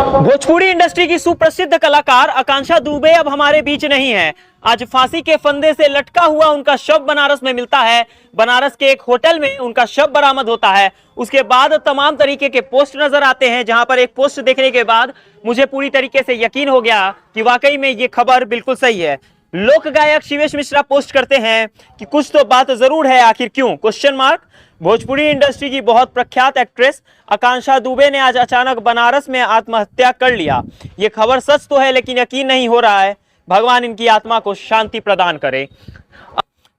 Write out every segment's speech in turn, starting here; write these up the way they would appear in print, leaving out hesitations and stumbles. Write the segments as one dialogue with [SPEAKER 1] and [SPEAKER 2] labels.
[SPEAKER 1] Bhojpuri industry की सुप्रसिद्ध कलाकार आकांक्षा दुबे अब हमारे बीच नहीं है। आज फांसी के फंदे से लटका हुआ उनका शव बनारस में मिलता है। बनारस के एक होटल में उनका शव बरामद होता है। उसके बाद तमाम तरीके के पोस्ट नजर आते हैं, जहां पर एक पोस्ट देखने के बाद मुझे पूरी तरीके से यकीन हो गया कि वाकई में ये खबर बिल्कुल सही है। लोक गायक शिवेश मिश्रा पोस्ट करते हैं कि कुछ तो बात जरूर है, आखिर क्यों? Question mark. भोजपुरी इंडस्ट्री की बहुत प्रख्यात एक्ट्रेस आकांक्षा दुबे ने आज अचानक बनारस में आत्महत्या कर लिया। ये खबर सच तो है, लेकिन यकीन नहीं हो रहा है। भगवान इनकी आत्मा को शांति प्रदान करे।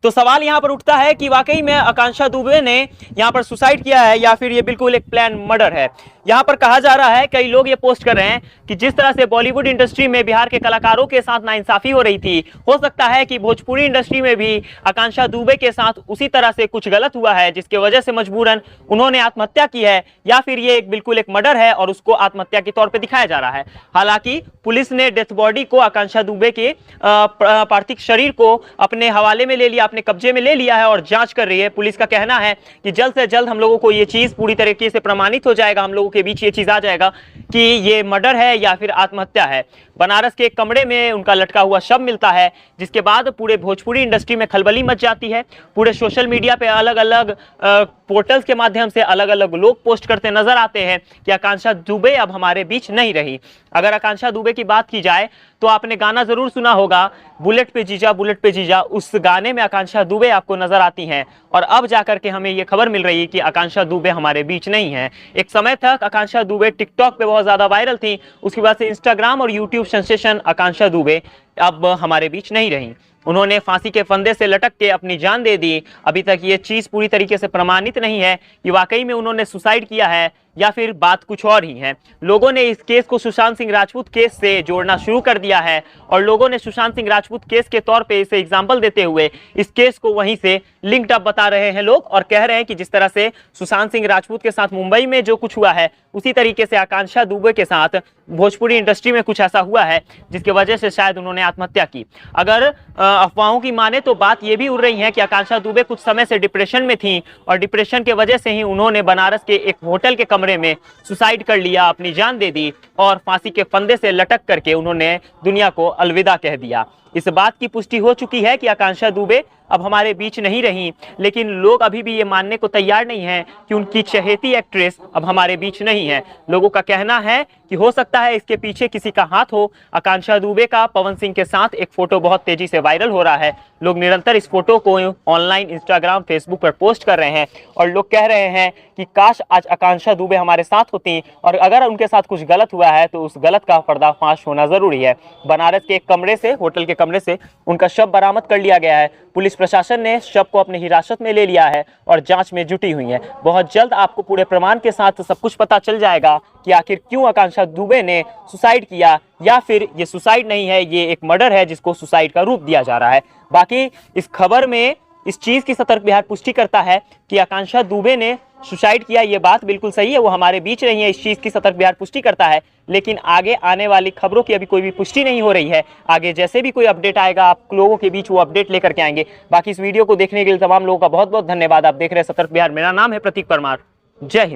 [SPEAKER 1] तो सवाल यहाँ पर उठता है कि वाकई में आकांक्षा दुबे ने यहाँ पर सुसाइड किया है या फिर ये बिल्कुल एक प्लान मर्डर है। यहाँ पर कहा जा रहा है, कई लोग ये पोस्ट कर रहे हैं कि जिस तरह से बॉलीवुड इंडस्ट्री में बिहार के कलाकारों के साथ नाइंसाफी हो रही थी, हो सकता है कि भोजपुरी इंडस्ट्री में भी आकांक्षा दुबे के साथ उसी तरह से कुछ गलत हुआ है, जिसके वजह से मजबूरन उन्होंने आत्महत्या की है, या फिर ये बिल्कुल एक मर्डर है और उसको आत्महत्या के तौर पर दिखाया जा रहा है। हालांकि पुलिस ने डेथ बॉडी को, आकांक्षा दुबे के पार्थिव शरीर को अपने हवाले में ले लिया, अपने कब्जे में ले लिया है और जांच कर रही है। पुलिस का कहना है कि जल्द से जल्द हम लोगों को ये चीज पूरी तरीके से प्रमाणित हो जाएगा, हम लोगों के बीच ये चीज आ जाएगा कि ये मर्डर है या फिर आत्महत्या है। बनारस के एक कमरे में उनका लटका हुआ शव मिलता है, जिसके बाद पूरे भोजपुरी इंडस्ट्री में खलबली मच जाती है। पूरे सोशल मीडिया पे अलग अलग पोर्टल्स के माध्यम से अलग अलग लोग पोस्ट करते नजर आते हैं कि आकांक्षा दुबे अब हमारे बीच नहीं रही। अगर आकांक्षा दुबे की बात की जाए तो आपने गाना जरूर सुना होगा, बुलेट पे जीजा बुलेट पे जीजा। उस गाने में आकांक्षा दुबे आपको नजर आती हैं और अब जाकर के हमें ये खबर मिल रही है कि आकांक्षा दुबे हमारे बीच नहीं है। एक समय तक आकांक्षा दुबे टिकटॉक पे बहुत ज्यादा वायरल थी, उसके बाद से इंस्टाग्राम और यूट्यूब सेंसेशन आकांक्षा दुबे अब हमारे बीच नहीं रही। उन्होंने फांसी के फंदे से लटक के अपनी जान दे दी। अभी तक ये चीज पूरी तरीके से प्रमाणित नहीं है कि वाकई में उन्होंने सुसाइड किया है या फिर बात कुछ और ही है। लोगों ने इस केस को सुशांत सिंह राजपूत केस से जोड़ना शुरू कर दिया है और लोगों ने सुशांत सिंह राजपूत केस के तौर पे इसे एग्जाम्पल देते हुए इस केस को वहीं से लिंक्ड अप बता रहे हैं लोग, और कह रहे हैं कि जिस तरह से सुशांत सिंह राजपूत के साथ मुंबई में जो कुछ हुआ है, उसी तरीके से आकांक्षा दुबे के साथ भोजपुरी इंडस्ट्री में कुछ ऐसा हुआ है जिसकी वजह से शायद उन्होंने आत्महत्या की। अगर अफवाहों की माने तो बात यह भी उड़ रही है कि आकांक्षा दुबे कुछ समय से डिप्रेशन में थी और डिप्रेशन के वजह से ही उन्होंने बनारस के एक होटल के कमरे में सुसाइड कर लिया, अपनी जान दे दी और फांसी के फंदे से लटक करके उन्होंने दुनिया को अलविदा कह दिया। इस बात की पुष्टि हो चुकी है कि आकांक्षा दुबे अब हमारे बीच नहीं रही, लेकिन लोग अभी भी ये मानने को तैयार नहीं हैं कि उनकी चहेती एक्ट्रेस अब हमारे बीच नहीं है। लोगों का कहना है कि हो सकता है इसके पीछे किसी का हाथ हो। आकांक्षा दुबे का पवन सिंह के साथ एक फोटो बहुत तेजी से वायरल हो रहा है। लोग निरंतर इस फोटो को ऑनलाइन इंस्टाग्राम फेसबुक पर पोस्ट कर रहे हैं और लोग कह रहे हैं कि काश आज आकांक्षा दुबे हमारे साथ होती, और अगर उनके साथ कुछ गलत हुआ है तो उस गलत का पर्दाफाश होना जरूरी है। बनारस के एक कमरे से, होटल के कमरे से उनका शव बरामद कर लिया गया है। पुलिस प्रशासन ने शव को अपनी हिरासत में ले लिया है और जांच में जुटी हुई है। बहुत जल्द आपको पूरे प्रमाण के साथ सब कुछ पता चल जाएगा कि आखिर क्यों आकांक्षा दुबे ने सुसाइड किया, या फिर ये सुसाइड नहीं है, ये एक मर्डर है जिसको सुसाइड का रूप दिया जा रहा है। बाकी इस खबर में इस चीज की सतर्क बिहार पुष्टि करता है कि आकांक्षा दुबे ने सुसाइड किया, ये बात बिल्कुल सही है, वो हमारे बीच नहीं है, इस चीज की सतर्क बिहार पुष्टि करता है। लेकिन आगे आने वाली खबरों की अभी कोई भी पुष्टि नहीं हो रही है। आगे जैसे भी कोई अपडेट आएगा आप लोगों के बीच वो अपडेट लेकर के आएंगे। बाकी इस वीडियो को देखने के लिए तमाम लोगों का बहुत बहुत धन्यवाद। आप देख रहे हैं सतर्क बिहार, मेरा नाम है प्रतीक परमार। जय हिंद।